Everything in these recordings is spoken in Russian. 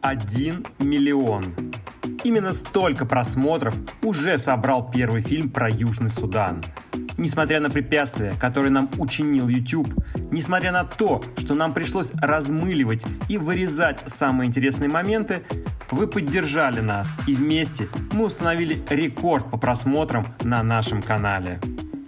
1 миллион. Именно столько просмотров уже собрал первый фильм про Южный Судан. Несмотря на препятствия, которые нам учинил YouTube, несмотря на то, что нам пришлось размыливать и вырезать самые интересные моменты, вы поддержали нас, и вместе мы установили рекорд по просмотрам на нашем канале.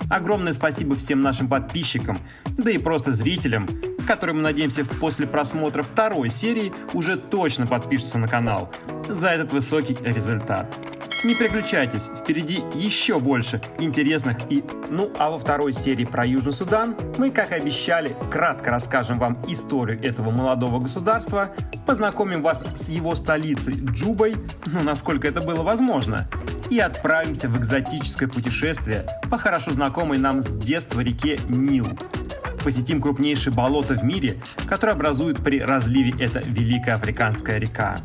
Огромное спасибо всем нашим подписчикам, да и просто зрителям, которые, мы надеемся, после просмотра второй серии уже точно подпишутся на канал за этот высокий результат. Не переключайтесь, впереди еще больше интересных а во второй серии про Южный Судан мы, как и обещали, кратко расскажем вам историю этого молодого государства, познакомим вас с его столицей Джубой, насколько это было возможно, и отправимся в экзотическое путешествие по хорошо знакомой нам с детства реке Нил. Посетим крупнейшие болота в мире, которые образуют при разливе эта великая африканская река.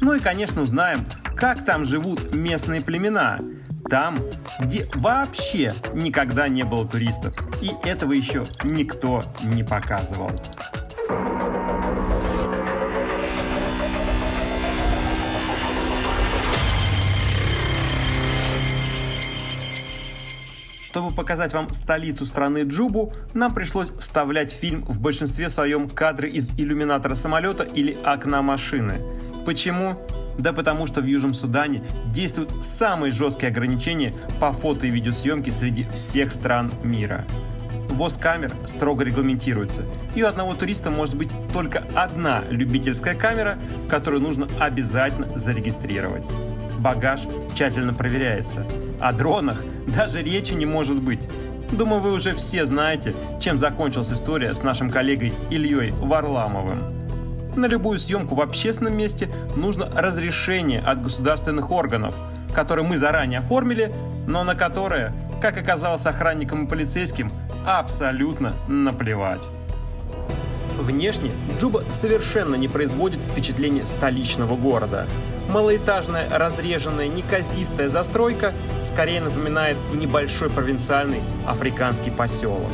Ну и, конечно, узнаем, как там живут местные племена. Там, где вообще никогда не было туристов. И этого еще никто не показывал. Чтобы показать вам столицу страны Джубу, нам пришлось вставлять в фильм в большинстве своем кадры из иллюминатора самолета или окна машины. Почему? Да потому что в Южном Судане действуют самые жесткие ограничения по фото- и видеосъемке среди всех стран мира. Ввоз камер строго регламентируется, и у одного туриста может быть только одна любительская камера, которую нужно обязательно зарегистрировать. Багаж тщательно проверяется. О дронах даже речи не может быть. Думаю, вы уже все знаете, чем закончилась история с нашим коллегой Ильей Варламовым. На любую съемку в общественном месте нужно разрешение от государственных органов, которые мы заранее оформили, но на которые, как оказалось охранникам и полицейским, абсолютно наплевать. Внешне Джуба совершенно не производит впечатление столичного города. Малоэтажная, разреженная, неказистая застройка скорее напоминает небольшой провинциальный африканский поселок.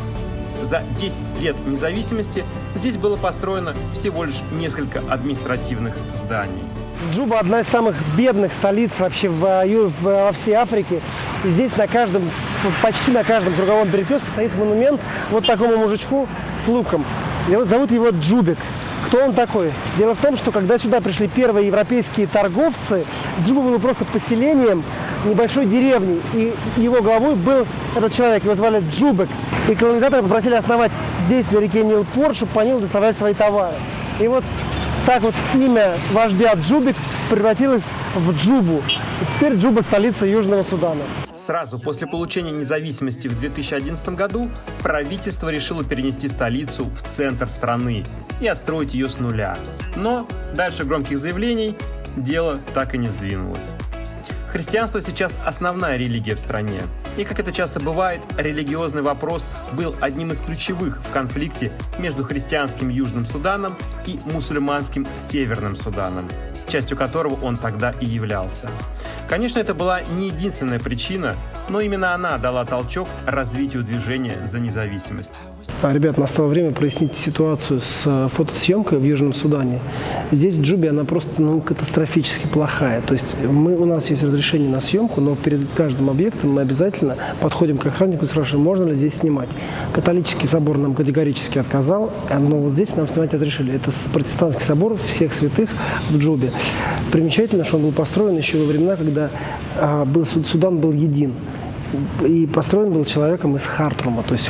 За 10 лет независимости здесь было построено всего лишь несколько административных зданий. Джуба – одна из самых бедных столиц вообще во всей Африке. И здесь почти на каждом круговом перекрестке стоит монумент вот такому мужичку с луком. И вот зовут его Джубик. Кто он такой? Дело в том, что когда сюда пришли первые европейские торговцы, Джуба было просто поселением небольшой деревни. И его главой был этот человек, его звали Джубик. И колонизаторы попросили основать здесь, на реке Нил, порт, чтобы по Нилу доставлять свои товары. И вот так вот имя вождя Джубик превратилось в Джубу. И теперь Джуба – столица Южного Судана. Сразу после получения независимости в 2011 году правительство решило перенести столицу в центр страны и отстроить ее с нуля. Но дальше громких заявлений дело так и не сдвинулось. Христианство сейчас основная религия в стране. И, как это часто бывает, религиозный вопрос был одним из ключевых в конфликте между христианским Южным Суданом и мусульманским Северным Суданом, частью которого он тогда и являлся. Конечно, это была не единственная причина, но именно она дала толчок развитию движения за независимость. Ребят, настало время прояснить ситуацию с фотосъемкой в Южном Судане. Здесь в Джубе она просто катастрофически плохая. То есть у нас есть разрешение на съемку, но перед каждым объектом мы обязательно подходим к охраннику и спрашиваем, можно ли здесь снимать. Католический собор нам категорически отказал, но вот здесь нам снимать разрешили. Это протестантский собор всех святых в Джубе. Примечательно, что он был построен еще во времена, когда Судан был един. И построен был человеком из Хартрума. То есть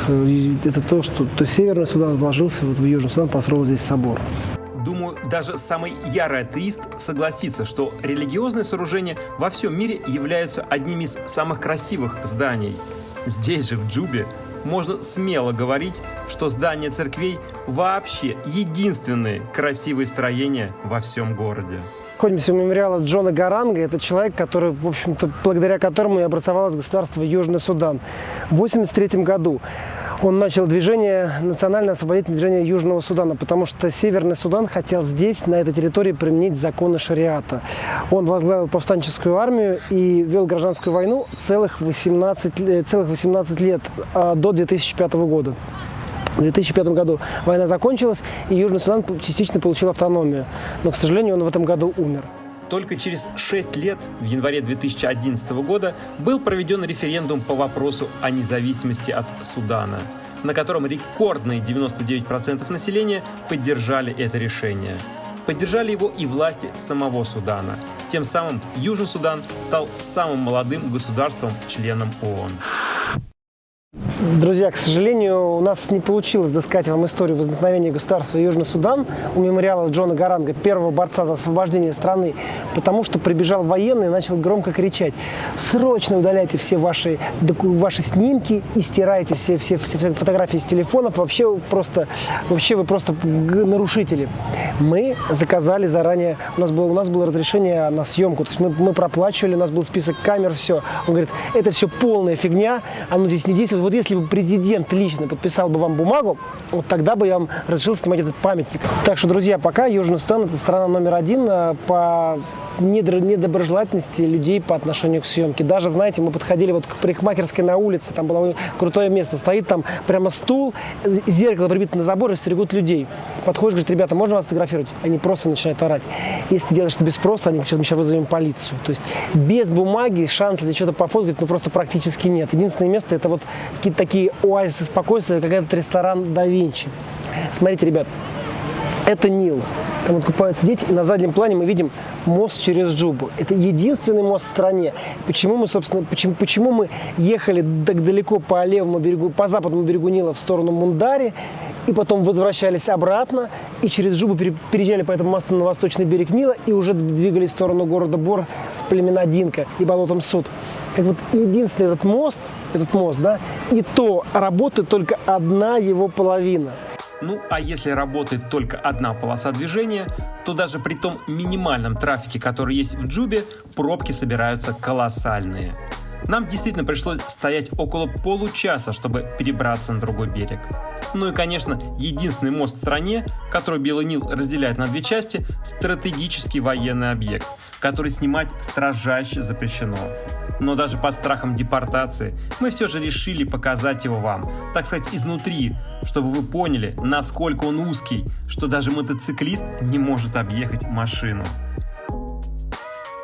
это то, что Северный Судан вложился в Южный Судан, построил здесь собор. Думаю, даже самый ярый атеист согласится, что религиозные сооружения во всем мире являются одними из самых красивых зданий. Здесь же, в Джубе, можно смело говорить, что здания церквей вообще единственные красивые строения во всем городе. Находимся у мемориала Джона Гаранга. Это человек, который, в общем-то, благодаря которому и образовалось государство Южный Судан. В 1983 году он начал национальное освободительное движение Южного Судана, потому что Северный Судан хотел здесь, на этой территории, применить законы шариата. Он возглавил повстанческую армию и вел гражданскую войну целых 18 лет, до 2005 года. В 2005 году война закончилась, и Южный Судан частично получил автономию. Но, к сожалению, он в этом году умер. Только через 6 лет, в январе 2011 года, был проведен референдум по вопросу о независимости от Судана, на котором рекордные 99% населения поддержали это решение. Поддержали его и власти самого Судана. Тем самым Южный Судан стал самым молодым государством-членом ООН. Друзья, к сожалению, у нас не получилось доскать вам историю возникновения государства Южный Судан у мемориала Джона Гаранга, первого борца за освобождение страны, потому что прибежал военный и начал громко кричать: срочно удаляйте все ваши снимки и стирайте все фотографии с телефонов, вообще вы просто нарушители. Мы заказали заранее, у нас было разрешение на съемку, то есть мы проплачивали, у нас был список камер, все. Он говорит: это все полная фигня, оно здесь не действует. Вот если бы президент лично подписал бы вам бумагу, вот тогда бы я вам разрешил снимать этот памятник. Так что, друзья, пока Южный Судан – это страна номер один по недоброжелательности людей по отношению к съемке. Даже, знаете, мы подходили вот к парикмахерской на улице, там было крутое место, стоит там прямо стул, зеркало прибито на забор и стерегут людей. Подходишь, говорит: ребята, можно вас фотографировать? Они просто начинают орать. Если ты делаешь это без спроса, они говорят: мы сейчас вызовем полицию. То есть без бумаги шанс для чего-то пофоткать просто практически нет. Единственное место – это вот какие-то такие оазисы спокойствия, как этот ресторан Да Винчи. Смотрите, ребят, это Нил. Там вот купаются дети, и на заднем плане мы видим мост через Джубу. Это единственный мост в стране. Почему мы ехали так далеко по левому берегу, по западному берегу Нила в сторону Мундари, и потом возвращались обратно, и через Джубу переезжали по этому мосту на восточный берег Нила, и уже двигались в сторону города Бор, в племена Динка и болотом Суд. Как вот единственный этот мост, да, и то работает только одна его половина. Ну, а если работает только одна полоса движения, то даже при том минимальном трафике, который есть в Джубе, пробки собираются колоссальные. Нам действительно пришлось стоять около получаса, чтобы перебраться на другой берег. Ну и, конечно, единственный мост в стране, который Белый Нил разделяет на две части, стратегический военный объект, который снимать строжайше запрещено. Но даже под страхом депортации мы все же решили показать его вам, так сказать, изнутри, чтобы вы поняли, насколько он узкий, что даже мотоциклист не может объехать машину.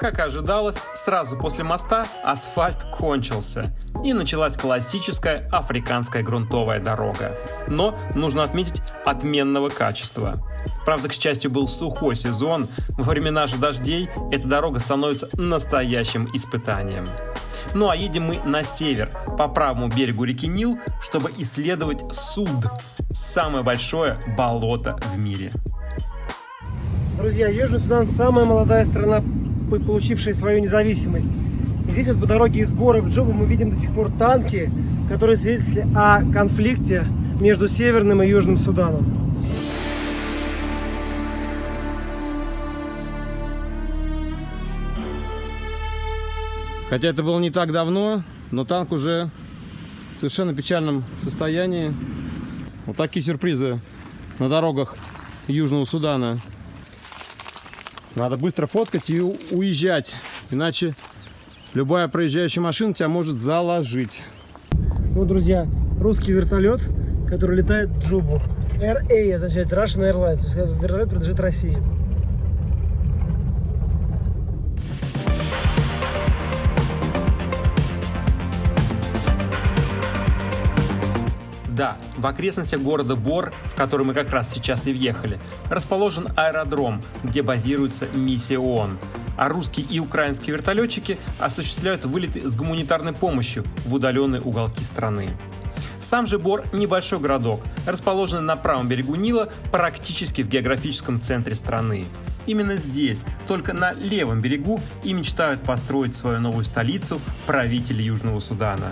Как и ожидалось, сразу после моста асфальт кончился, и началась классическая африканская грунтовая дорога. Но, нужно отметить, отменного качества. Правда, к счастью, был сухой сезон, во времена же дождей эта дорога становится настоящим испытанием. Ну а едем мы на север, по правому берегу реки Нил, чтобы исследовать Суд, самое большое болото в мире. Друзья, Южный Судан – самая молодая страна, получившая свою независимость. И здесь вот по дороге из Бора в Джубу мы видим до сих пор танки, которые свидетельствуют о конфликте между Северным и Южным Суданом. Хотя это было не так давно, но танк уже в совершенно печальном состоянии. Вот такие сюрпризы на дорогах Южного Судана. Надо быстро фоткать и уезжать, иначе любая проезжающая машина тебя может заложить. Вот, друзья, русский вертолет, который летает в Джубу. RA означает Russian Airlines, то есть вертолет принадлежит России. Да, в окрестностях города Бор, в который мы как раз сейчас и въехали, расположен аэродром, где базируется миссия ООН. А русские и украинские вертолетчики осуществляют вылеты с гуманитарной помощью в удаленные уголки страны. Сам же Бор – небольшой городок, расположенный на правом берегу Нила, практически в географическом центре страны. Именно здесь, только на левом берегу, и мечтают построить свою новую столицу правители Южного Судана.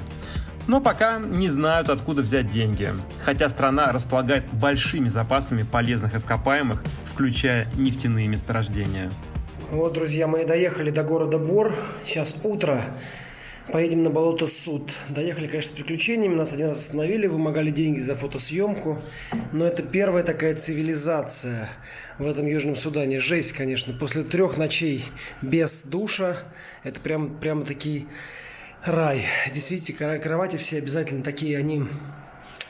Но пока не знают, откуда взять деньги, хотя страна располагает большими запасами полезных ископаемых, включая нефтяные месторождения. Вот, друзья, мы доехали до города Бор, сейчас утро, поедем на болото Суд. Доехали, конечно, с приключениями, нас один раз остановили, вымогали деньги за фотосъемку, но это первая такая цивилизация в этом Южном Судане. Жесть, конечно, после 3 ночей без душа, это прямо такие... Рай. Здесь, видите, кровати все обязательно такие, они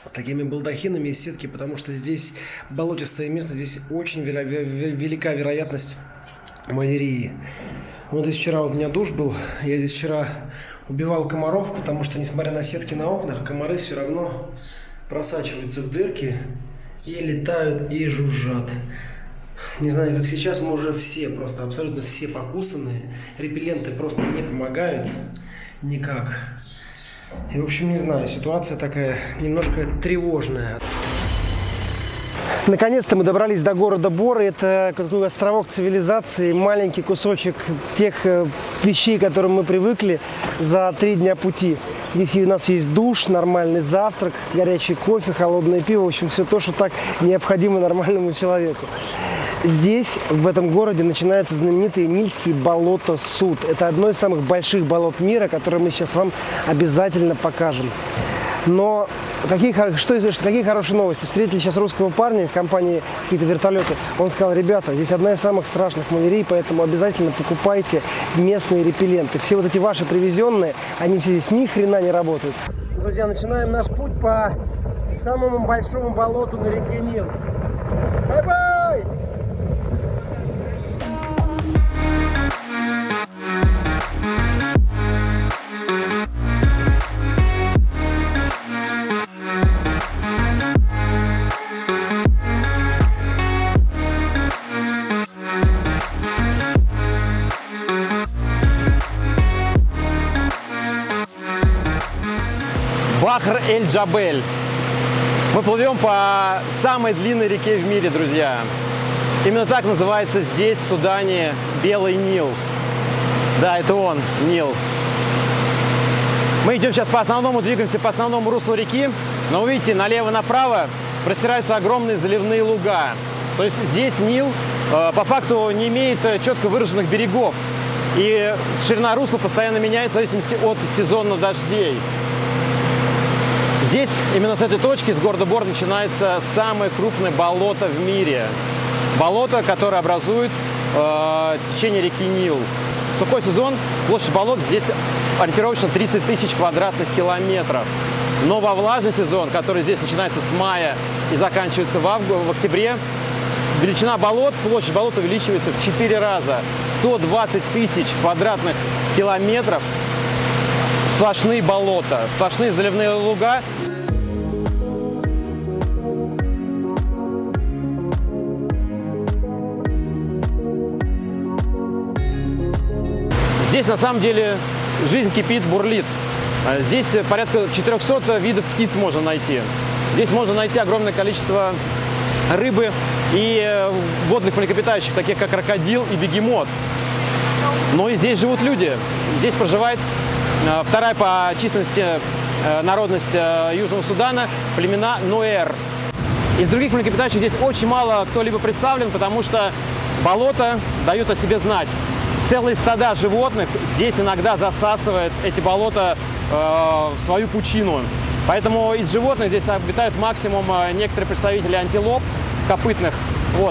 с такими балдахинами из сетки, потому что здесь болотистое место, здесь очень велика вероятность малярии. Вот здесь вчера у меня душ был, я здесь вчера убивал комаров, потому что, несмотря на сетки на окнах, комары все равно просачиваются в дырки и летают, и жужжат. Не знаю, как сейчас, мы уже все, просто абсолютно все покусанные, репелленты просто не помогают никак. И, в общем, не знаю, ситуация такая немножко тревожная. Наконец-то мы добрались до города Бор. Это такой островок цивилизации, маленький кусочек тех вещей, к которым мы привыкли за 3 дня пути. Здесь у нас есть душ, нормальный завтрак, горячий кофе, холодное пиво. В общем, все то, что так необходимо нормальному человеку. Здесь, в этом городе, начинаются знаменитые Нильские болота Суд. Это одно из самых больших болот мира, которое мы сейчас вам обязательно покажем. Но какие хорошие новости. Встретили сейчас русского парня из компании какие-то вертолеты. Он сказал: ребята, здесь одна из самых страшных малярий, поэтому обязательно покупайте местные репелленты. Все вот эти ваши привезенные, они все здесь ни хрена не работают. Друзья, начинаем наш путь по самому большому болоту на реке Нил. Бай-бай! Бахр-эль-Джабель. Мы плывем по самой длинной реке в мире, друзья. Именно так называется здесь, в Судане, Белый Нил. Да, это он, Нил. Мы идем сейчас двигаемся по основному руслу реки, но вы видите, налево-направо простираются огромные заливные луга. То есть здесь Нил по факту не имеет четко выраженных берегов. И ширина русла постоянно меняется в зависимости от сезона дождей. Здесь, именно с этой точки, с города Бор, начинается самое крупное болото в мире. Болото, которое образует течение реки Нил. В сухой сезон площадь болот здесь ориентировочно 30 тысяч квадратных километров. Но во влажный сезон, который здесь начинается с мая и заканчивается в октябре, величина болот, площадь болот увеличивается в 4 раза. 120 тысяч квадратных километров. Сплошные болота, сплошные заливные луга. Здесь на самом деле жизнь кипит, бурлит. Здесь порядка 400 видов птиц можно найти. Здесь можно найти огромное количество рыбы и водных млекопитающих, таких как крокодил и бегемот. Но и здесь живут люди. Здесь проживает вторая по численности народность Южного Судана, племена Нуэр. Из других млекопитающих здесь очень мало кто-либо представлен, потому что болота дают о себе знать. Целые стада животных здесь иногда засасывают эти болота в свою пучину. Поэтому из животных здесь обитают максимум некоторые представители антилоп копытных.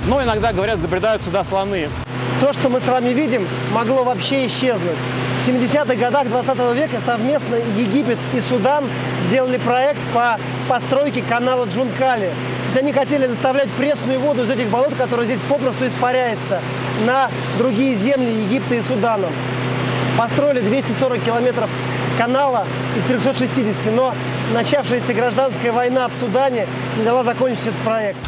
Но иногда, говорят, забредают сюда слоны. То, что мы с вами видим, могло вообще исчезнуть. В 70-х годах 20 века совместно Египет и Судан сделали проект по постройке канала Джункали. То есть они хотели доставлять пресную воду из этих болот, которая здесь попросту испаряется, на другие земли Египта и Судана. Построили 240 километров канала из 360, но начавшаяся гражданская война в Судане не дала закончить этот проект.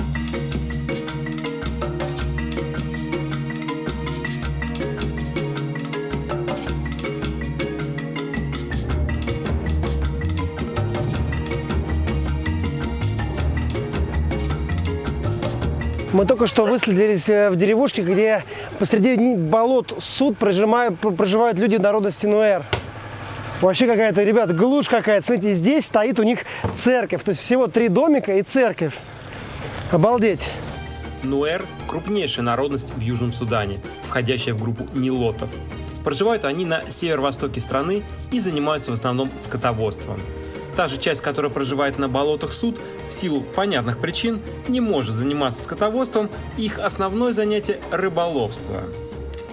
Мы только что высадились в деревушке, где посреди болот Суд проживают люди народности Нуэр. Вообще какая-то, ребят, глушь какая-то. Смотрите, здесь стоит у них церковь. То есть всего 3 домика и церковь. Обалдеть. Нуэр – крупнейшая народность в Южном Судане, входящая в группу нилотов. Проживают они на северо-востоке страны и занимаются в основном скотоводством. Та же часть, которая проживает на болотах Суд, в силу понятных причин не может заниматься скотоводством, их основное занятие – рыболовство.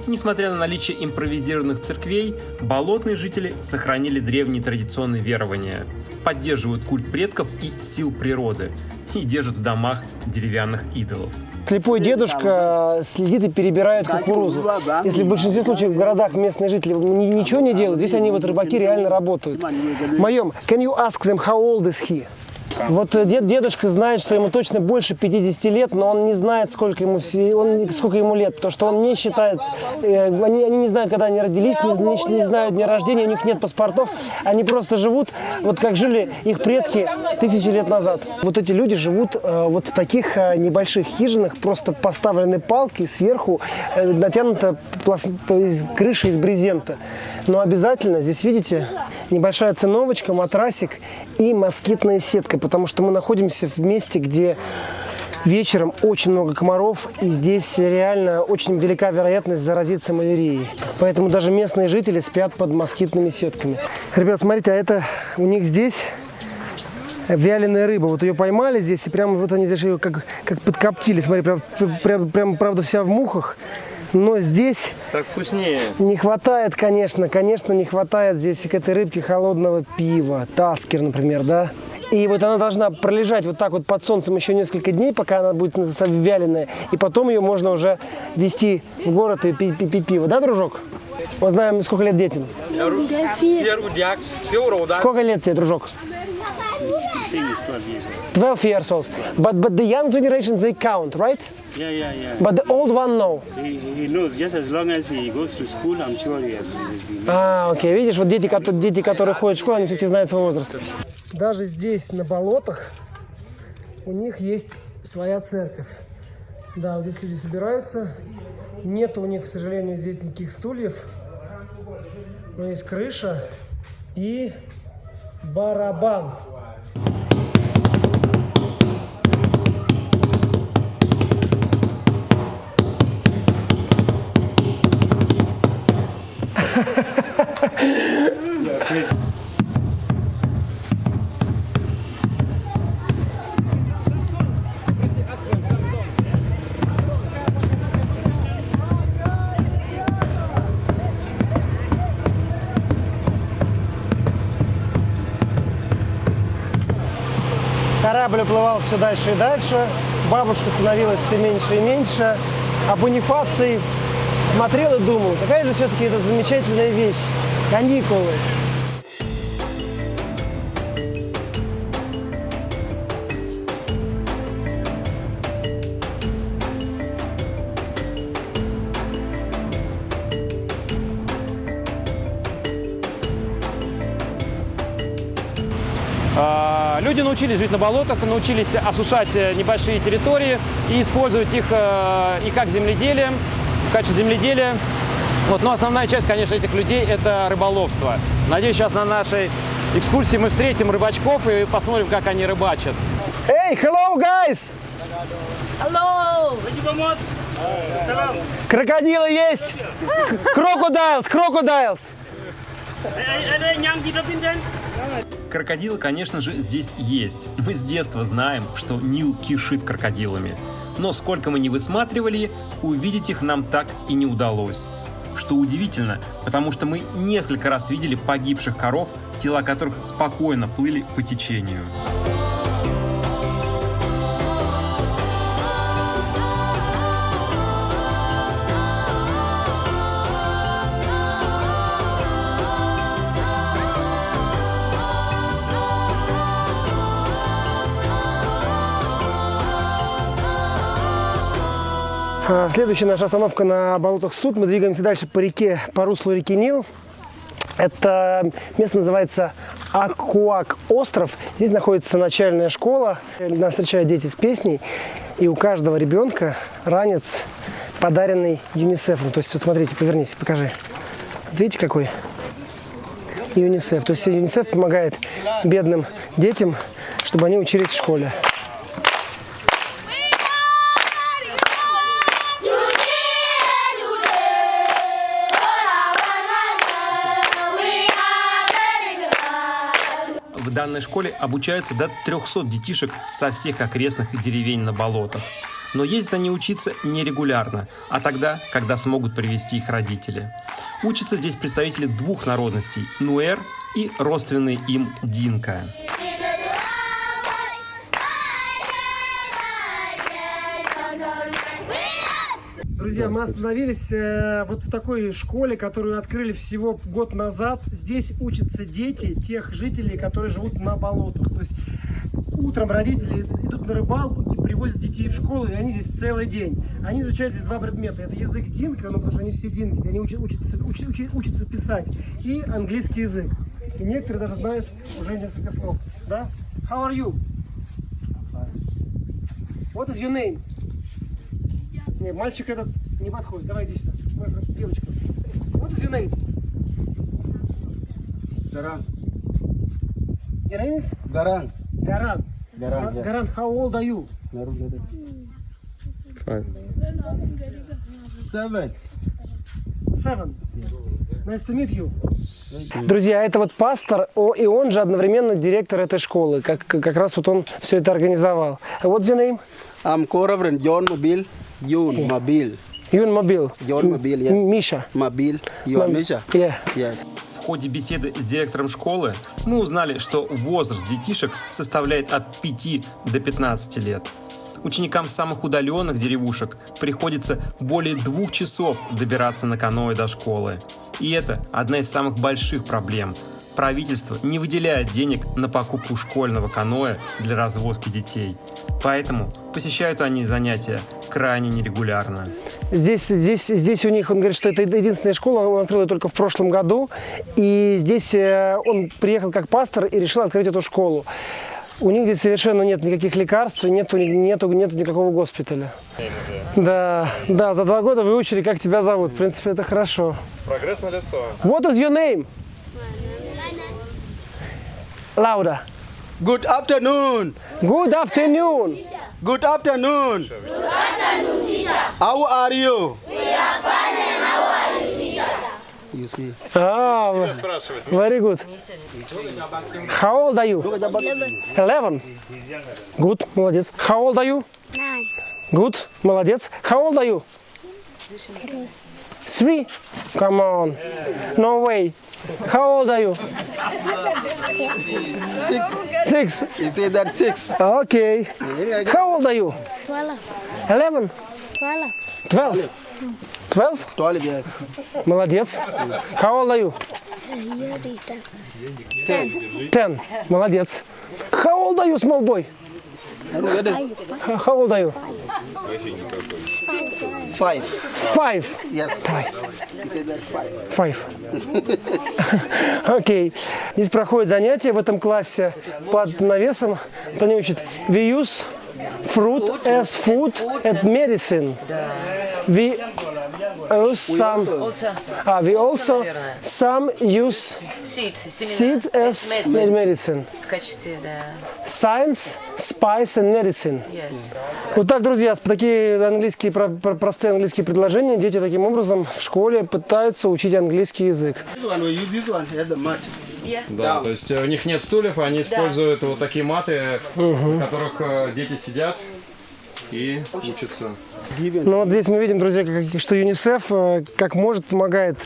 Несмотря на наличие импровизированных церквей, болотные жители сохранили древние традиционные верования, поддерживают культ предков и сил природы и держат в домах деревянных идолов. Слепой дедушка следит и перебирает кукурузу. Если в большинстве случаев в городах местные жители ничего не делают, здесь они, вот рыбаки, реально работают. Майом, can you ask them how old is he? Вот дедушка знает, что ему точно больше 50 лет, но он не знает, сколько ему лет, потому что он не считает, они не знают, когда они родились, не знают дня рождения, у них нет паспортов, они просто живут, вот как жили их предки тысячи лет назад. Вот эти люди живут вот в таких небольших хижинах, просто поставлены палки, сверху натянута крыша из брезента. Но обязательно здесь, видите, небольшая циновочка, матрасик и москитная сетка, потому что мы находимся в месте, где вечером очень много комаров, и здесь реально очень велика вероятность заразиться малярией. Поэтому даже местные жители спят под москитными сетками. Ребят, смотрите, а это у них здесь вяленая рыба. Вот ее поймали здесь, и прямо вот они здесь ее как подкоптили. Смотри, прям правда, вся в мухах. Но здесь Так вкуснее. не хватает, конечно, не хватает здесь к этой рыбке холодного пива. Таскер, например, да? И вот она должна пролежать вот так вот под солнцем еще несколько дней, пока она будет вяленая. И потом ее можно уже везти в город и пить пиво. Да, дружок? Мы знаем, сколько лет детям. Сколько лет тебе, дружок? 12 years old. But the young generation, they count, right? Yeah. But the old one, no. He knows just as long as he goes to school, I'm sure he has been. Окей, видишь, вот дети, которые ходят в школу, они все-таки знают свой возраст. Даже здесь, на болотах, у них есть своя церковь. Да, вот здесь люди собираются. Нет у них, к сожалению, здесь никаких стульев. Но есть крыша и барабан. Корабль уплывал все дальше и дальше, бабушка становилась все меньше и меньше, а Бонифаций смотрел и думал, какая же все-таки это замечательная вещь – каникулы. Люди научились жить на болотах, научились осушать небольшие территории и использовать их и как земледелие, в качестве земледелия. Вот, но основная часть, конечно, этих людей – это рыболовство. Надеюсь, сейчас на нашей экскурсии мы встретим рыбачков и посмотрим, как они рыбачат. Hey, hello, guys! Hello! Крокодилы есть! Crocodiles! Крокодилы, конечно же, здесь есть. Мы с детства знаем, что Нил кишит крокодилами. Но сколько мы не высматривали, увидеть их нам так и не удалось. Что удивительно, потому что мы несколько раз видели погибших коров, тела которых спокойно плыли по течению. Следующая наша остановка на болотах Суд. Мы двигаемся дальше по реке, по руслу реки Нил. Это место называется Акуак остров. Здесь находится начальная школа. Нас встречают дети с песней. И у каждого ребенка ранец, подаренный ЮНИСЕФом. То есть, вот смотрите, повернись, покажи. Вот видите, какой? ЮНИСЕФ. То есть ЮНИСЕФ помогает бедным детям, чтобы они учились в школе. В данной школе обучаются до 300 детишек со всех окрестных деревень на болотах. Но ездят они учиться нерегулярно, а тогда, когда смогут привезти их родители. Учатся здесь представители двух народностей – нуэр и родственный им динка. Друзья, мы остановились вот в такой школе, которую открыли всего год назад. Здесь учатся дети тех жителей, которые живут на болотах. То есть утром родители идут на рыбалку и привозят детей в школу, и они здесь целый день. Они изучают здесь два предмета. Это язык динка, ну, потому что они все динки, они учатся писать, и английский язык. И некоторые даже знают уже несколько слов. Да? How are you? What is your name? Не, мальчик этот не подходит. Давай иди сюда. Девочка. What is your name? Garan. Your name is? Garan. Garan. Garan, yeah. Garan, how old are you? 7. 7. Nice to meet you. Друзья, это вот пастор, и он же одновременно директор этой школы. Как раз вот он все это организовал. What's your name? I'm co-reverend John Mobile. June Mobile. Юн Мобил. John Mobile, yes. Миша. Mobile. You are Misha? Yeah. Yes. В ходе беседы с директором школы мы узнали, что возраст детишек составляет от 5 до 15 лет. Ученикам самых удаленных деревушек приходится более 2 часов добираться на каноэ до школы. И это одна из самых больших проблем. Правительство не выделяет денег на покупку школьного каноэ для развозки детей. Поэтому посещают они занятия крайне нерегулярно. Здесь у них, он говорит, что это единственная школа, он открыл ее только в прошлом году. И здесь он приехал как пастор и решил открыть эту школу. У них здесь совершенно нет никаких лекарств, нету никакого госпиталя. Да, за 2 года выучили, как тебя зовут. В принципе, это хорошо. Прогресс налицо. What is your name? Louder. Good afternoon. Good afternoon. Good afternoon. Good afternoon, teacher. How are you? We are fine and how are you, teacher? You see. Very good. How old are you? 11. Good, молодец. How old are you? 9. Good, молодец. How old are you? 3. Come on. No way. How old are you? 6. You say that 6. Okay. How old are you? 12. 11. 12. 12? 12 years. Молодец. How old are you? 10. Молодец. How old are you, small boy? How old are you? 5. 5. Yes. You say that 5. 5. Окей. Здесь проходят занятия в этом классе под навесом. Вот они учат. We use fruit as food and medicine. We also some use seed as medicine. В качестве, да. Science, spice and medicine. Yes. Вот так, друзья, такие английские, простые английские предложения. Дети таким образом в школе пытаются учить английский язык. This one, we use this one as the mat. Да, то есть у них нет стульев, они используют вот такие маты, на которых дети сидят и учатся. Ну вот здесь мы видим, друзья, что ЮНИСЕФ как может помогает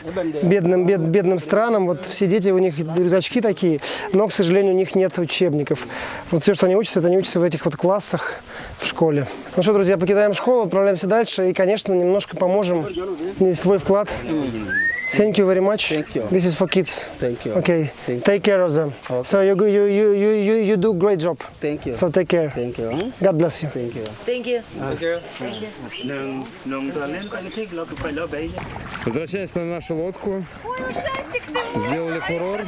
бедным странам. Вот все дети, у них рюкзачки такие, но, к сожалению, у них нет учебников. Вот все, что они учатся, это они учатся в этих вот классах в школе. Ну что, друзья, покидаем школу, отправляемся дальше и, конечно, немножко поможем свой вклад. Thank you very much. Thank you. This is for kids. Thank you. Okay. Thank Take care of them. Okay. So you do great job. Thank you. So take care. Thank you. God bless you. Thank you. Thank you. Возвращаемся на нашу лодку. Сделали фурор.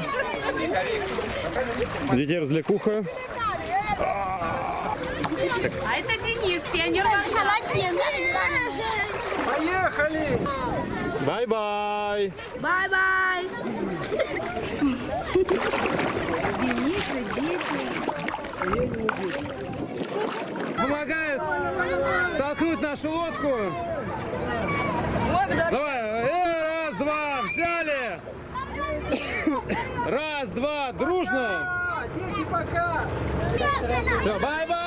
Детей развлекуха. А это Денис, пионер Варшавы. Поехали! Бай-бай! Бай-бай! Помогают столкнуть нашу лодку. Давай, раз, два, взяли. Раз, два, дружно. Дети, пока! Все, бай-бай!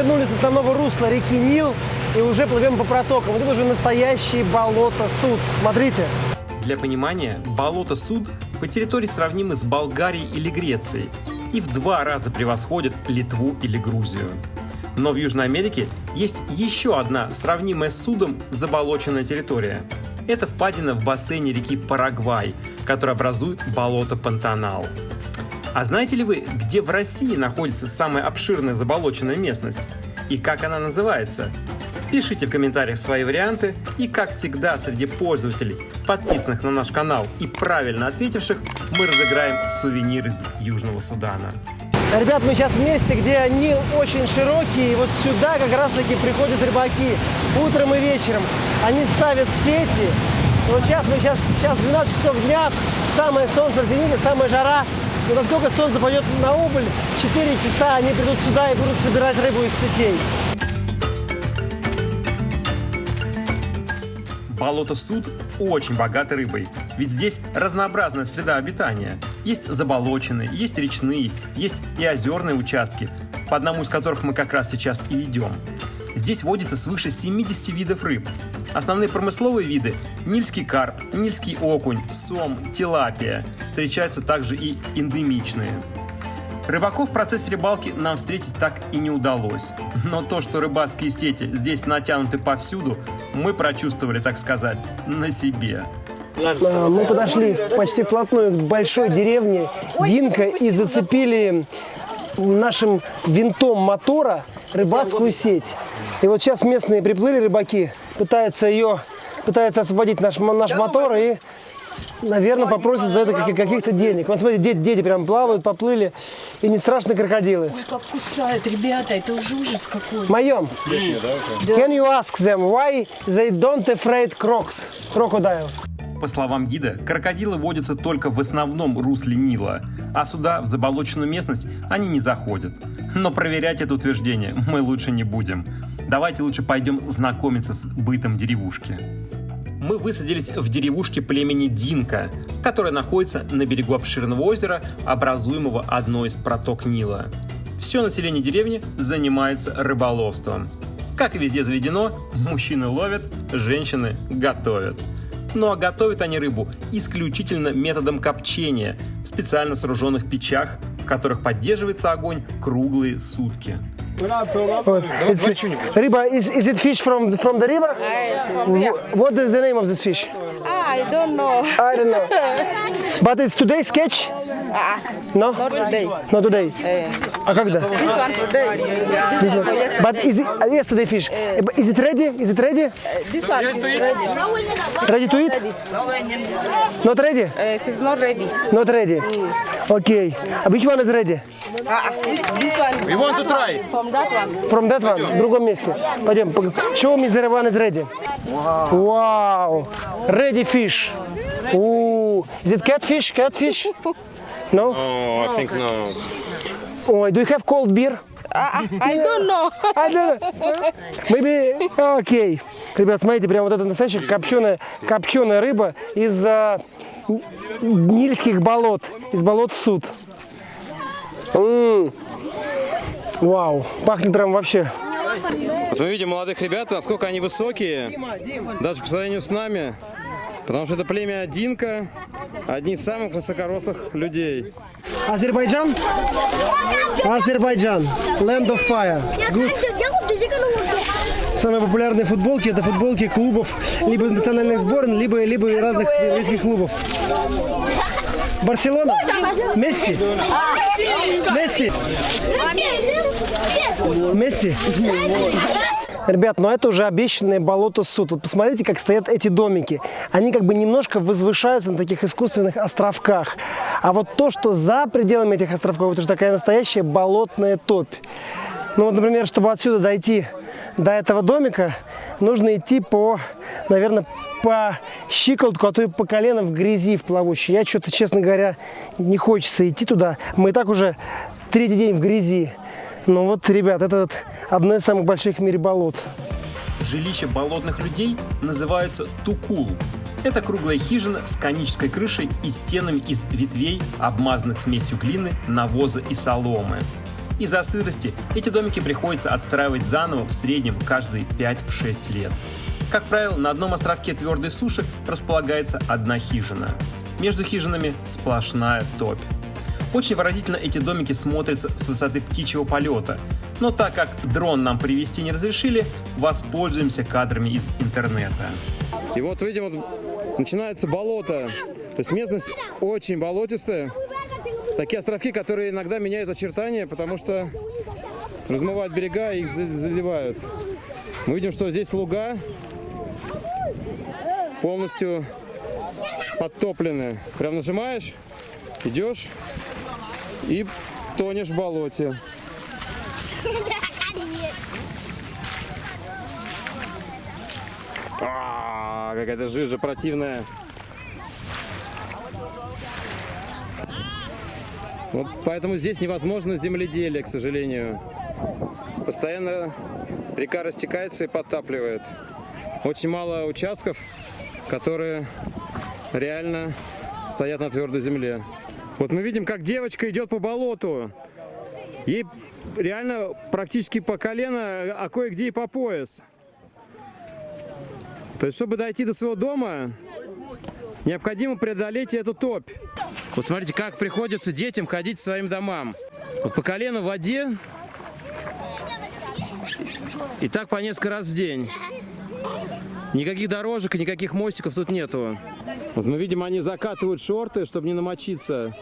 вернулись с основного русла реки Нил и уже плывем по протокам. Вот это уже настоящий болото Суд. Смотрите. Для понимания, болото Суд по территории сравнимы с Болгарией или Грецией и в 2 раза превосходят Литву или Грузию. Но в Южной Америке есть еще одна сравнимая с Судом заболоченная территория. Это впадина в бассейне реки Парагвай, которая образует болото Пантанал. А знаете ли вы, где в России находится самая обширная заболоченная местность? И как она называется? Пишите в комментариях свои варианты, и как всегда среди пользователей, подписанных на наш канал и правильно ответивших, мы разыграем сувенир из Южного Судана. Ребят, мы сейчас в месте, где Нил очень широкий, и вот сюда как раз-таки приходят рыбаки утром и вечером. Они ставят сети. Вот сейчас 12 часов дня, самое солнце в зените, самая жара. Но как только солнце пойдет на убыль, 4 часа они придут сюда и будут собирать рыбу из сетей. Болото Суд очень богато рыбой, ведь здесь разнообразная среда обитания. Есть заболоченные, есть речные, есть и озерные участки, по одному из которых мы как раз сейчас и идем. Здесь водится свыше 70 видов рыб. Основные промысловые виды – нильский карп, нильский окунь, сом, тилапия. Встречаются также и эндемичные. Рыбаков в процессе рыбалки нам встретить так и не удалось. Но то, что рыбацкие сети здесь натянуты повсюду, мы прочувствовали, так сказать, на себе. Мы подошли почти вплотную к большой деревне Динка и зацепили нашим винтом мотора рыбацкую сеть. И вот сейчас местные приплыли рыбаки, пытаются освободить наш мотор и, наверное, попросят за это каких-то денег. Вот смотрите, дети прям плавают, поплыли, и не страшны крокодилы. Ой, как кусают, ребята, это уже ужас какой. Майом, can you ask them why they don't afraid crocodiles? По словам гида, крокодилы водятся только в основном русле Нила, а сюда, в заболоченную местность, они не заходят. Но проверять это утверждение мы лучше не будем. Давайте лучше пойдем знакомиться с бытом деревушки. Мы высадились в деревушке племени Динка, которая находится на берегу обширного озера, образуемого одной из проток Нила. Все население деревни занимается рыболовством. Как и везде заведено, мужчины ловят, женщины готовят. Ну а готовят они рыбу исключительно методом копчения в специально сооруженных печах, в которых поддерживается огонь круглые сутки. Рыба, is it fish from the river? What is the name of this fish? I don't know. I don't know. But it's today's catch? No? Not today. Not today. А когда? This one today. This one. But is it yesterday fish? Is it ready? Is it ready? This one is ready. Ready to eat? Not ready? She's not ready. Not ready. Okay. Which one is ready? This one. We want to try. From that one. From that one. В другом месте. Пойдем. Show me the one is ready. Wow. Ready fish. Ooh. Is it catfish? Catfish? No? Oh, I think no. Oh, do you have cold beer? I don't know. I don't know. Maybe. Okay. Ребят, смотрите, прям вот это настоящая копченая рыба из нильских болот, из болот Суд. Вау, пахнет прям вообще. Вот мы видим молодых ребят, насколько они высокие, даже по сравнению с нами. Потому что это племя Динка, одни из самых высокорослых людей. Азербайджан? Азербайджан. Land of Fire. Good. Самые популярные футболки — это футболки клубов либо национальных сборных, либо разных еврейских клубов. Барселона? Месси? Месси? Месси? Ребят, но это уже обещанное болото Суд. Вот посмотрите, как стоят эти домики. Они как бы немножко возвышаются на таких искусственных островках. А вот то, что за пределами этих островков, это же такая настоящая болотная топь. Ну вот, например, чтобы отсюда дойти до этого домика, нужно идти наверное, по щиколотку, а то и по колено в грязи в плавучей. Я что-то, честно говоря, не хочется идти туда. Мы и так уже 3-й день в грязи. Ну вот, ребят, это вот одно из самых больших в мире болот. Жилища болотных людей называются тукул. Это круглая хижина с конической крышей и стенами из ветвей, обмазанных смесью глины, навоза и соломы. Из-за сырости эти домики приходится отстраивать заново в среднем каждые 5-6 лет. Как правило, на одном островке твердой суши располагается одна хижина. Между хижинами сплошная топь. Очень выразительно эти домики смотрятся с высоты птичьего полета, но так как дрон нам привезти не разрешили, воспользуемся кадрами из интернета. И вот видим, вот начинается болото. То есть местность очень болотистая. Такие островки, которые иногда меняют очертания, потому что размывают берега и их заливают. Мы видим, что здесь луга полностью подтоплены. Прям нажимаешь, идешь и тонешь в болоте. Какая-то жижа противная. Вот поэтому здесь невозможно земледелие, к сожалению. Постоянно река растекается и подтапливает. Очень мало участков, которые реально стоят на твердой земле. Вот мы видим, как девочка идет по болоту. Ей реально практически по колено, а кое-где и по пояс. То есть, чтобы дойти до своего дома, необходимо преодолеть эту топь. Вот смотрите, как приходится детям ходить к своим домам. Вот по колено в воде. И так по несколько раз в день. Никаких дорожек, никаких мостиков тут нету. Вот мы видим, они закатывают шорты, чтобы не намочиться.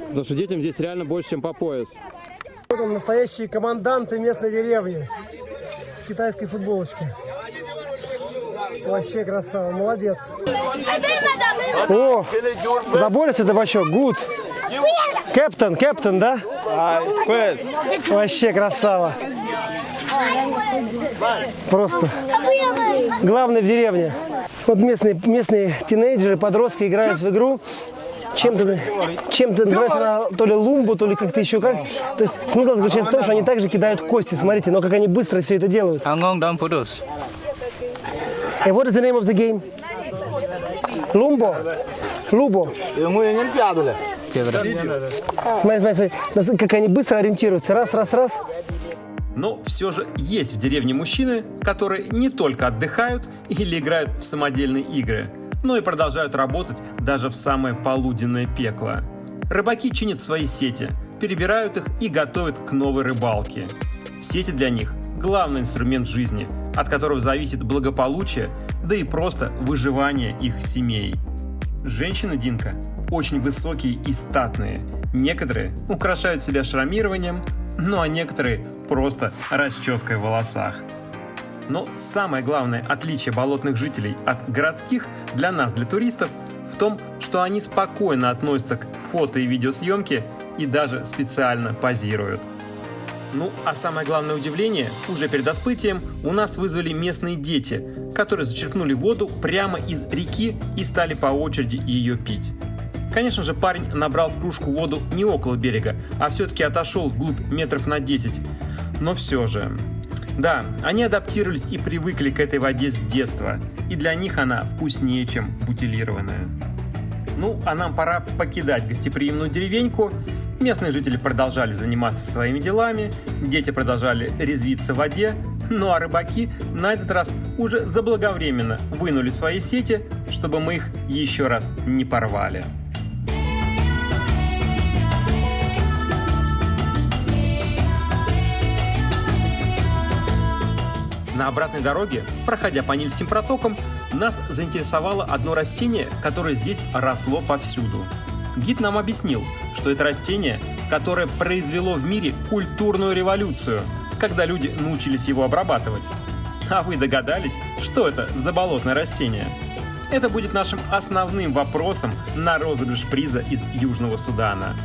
Потому что детям здесь реально больше, чем по пояс. Вот он, настоящие команданты местной деревни. С китайской футболочки. Вообще красава, молодец. О, заборился табачок, good. Кэптен, да? Вообще красава. Просто главный в деревне. Вот местные тинейджеры, подростки играют в игру. Чем-то называется она то ли лумбу, то ли как-то еще как. То есть смысл заключается в том, что они также кидают кости. Смотрите, но как они быстро все это делают. And what is the name of the game? Лумбо. Лубо. Смотри, как они быстро ориентируются. Раз. Но все же есть в деревне мужчины, которые не только отдыхают или играют в самодельные игры, но и продолжают работать даже в самое полуденное пекло. Рыбаки чинят свои сети, перебирают их и готовят к новой рыбалке. Сети для них – главный инструмент жизни, от которого зависит благополучие, да и просто выживание их семей. Женщины Динка очень высокие и статные. Некоторые украшают себя шрамированием, ну а некоторые просто расческой в волосах. Но самое главное отличие болотных жителей от городских для нас, для туристов, в том, что они спокойно относятся к фото- и видеосъемке и даже специально позируют. Ну, а самое главное удивление, уже перед отплытием у нас вызвали местные дети, которые зачерпнули воду прямо из реки и стали по очереди ее пить. Конечно же, парень набрал в кружку воду не около берега, а все-таки отошел вглубь метров на 10. Но все же... Да, они адаптировались и привыкли к этой воде с детства, и для них она вкуснее, чем бутилированная. Ну, а нам пора покидать гостеприимную деревеньку. Местные жители продолжали заниматься своими делами, дети продолжали резвиться в воде, ну а рыбаки на этот раз уже заблаговременно вынули свои сети, чтобы мы их еще раз не порвали. На обратной дороге, проходя по Нильским протокам, нас заинтересовало одно растение, которое здесь росло повсюду. Гид нам объяснил, что это растение, которое произвело в мире культурную революцию, когда люди научились его обрабатывать. А вы догадались, что это за болотное растение? Это будет нашим основным вопросом на розыгрыш приза из Южного Судана.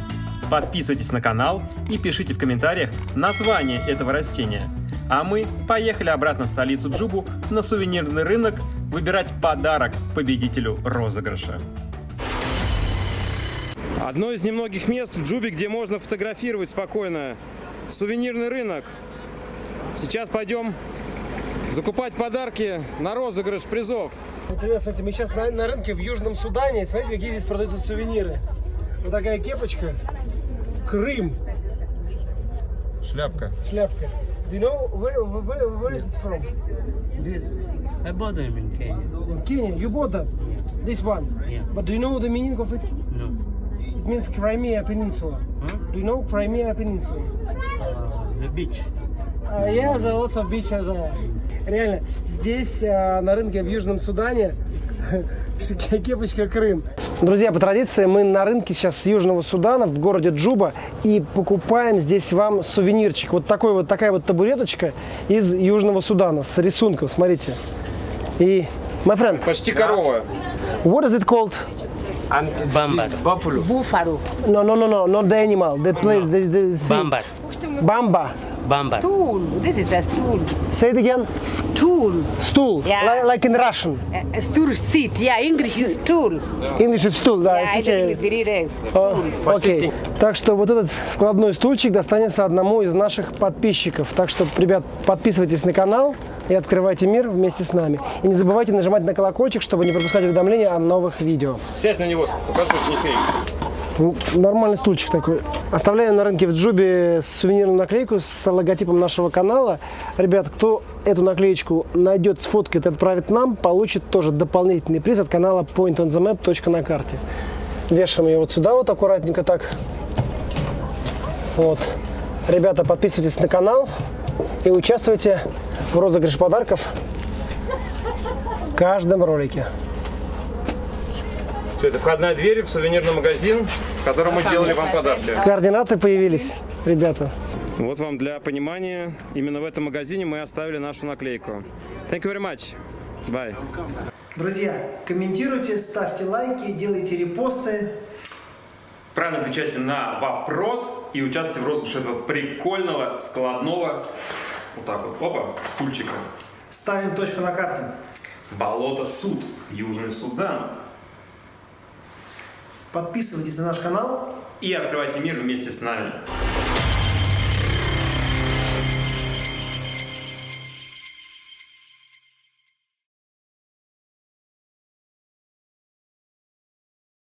Подписывайтесь на канал и пишите в комментариях название этого растения. А мы поехали обратно в столицу Джубу на сувенирный рынок выбирать подарок победителю розыгрыша. Одно из немногих мест в Джубе, где можно фотографировать спокойно. Сувенирный рынок. Сейчас пойдем закупать подарки на розыгрыш призов. Вот, ребят, смотрите, мы сейчас на рынке в Южном Судане. И смотрите, какие здесь продаются сувениры. Вот такая кепочка. Крым. Шляпка. Шляпка. Do you know where is it from? This, I bought them in Kenya. In Kenya. You bought that? This one? Yeah. But do you know the meaning of it? No. It means Crimea Peninsula. Huh? Do you know Crimea Peninsula? The beach. Yeah, there are lots of beaches there. Реально, здесь на рынке в Южном Судане кепочка Крым. Друзья, по традиции мы на рынке сейчас с Южного Судана в городе Джуба и покупаем здесь вам сувенирчик. Вот такая вот табуреточка из Южного Судана с рисунком, смотрите. И, my friend, Почти корова. what is it called? Bamba. Buffalo. Buffalo. No, not the animal. That place. Bamba. Bamba. Bamba. Stool. This is a stool. Say it again. Stool. Stool. Yeah. Like in Russian. A stool seat. Yeah, English is stool. English is stool, да. Yeah, it's I okay. did with 3 days. Stool. Окей. Так что вот этот складной стульчик достанется одному из наших подписчиков. Так что, ребят, подписывайтесь на канал и открывайте мир вместе с нами. И не забывайте нажимать на колокольчик, чтобы не пропускать уведомления о новых видео. Сядь на него, покажи, не смей. Нормальный стульчик такой. Оставляем на рынке в Джубе сувенирную наклейку с логотипом нашего канала. Ребят, кто эту наклеечку найдет, сфоткает и отправит нам, получит тоже дополнительный приз от канала pointonthemap.на карте. Вешаем ее вот сюда вот аккуратненько так. Вот. Ребята, подписывайтесь на канал и участвуйте в розыгрыше подарков в каждом ролике. Все, это входная дверь в сувенирный магазин, в котором мы делали вам подарки. Координаты появились, ребята. Вот вам для понимания, именно в этом магазине мы оставили нашу наклейку. Thank you very much. Bye. Друзья, комментируйте, ставьте лайки, делайте репосты. Правильно отвечайте на вопрос и участвуйте в розыгрыше этого прикольного складного, вот так вот, опа, стульчика. Ставим точку на карте. Болото Суд, Южный Судан. Подписывайтесь на наш канал. И открывайте мир вместе с нами.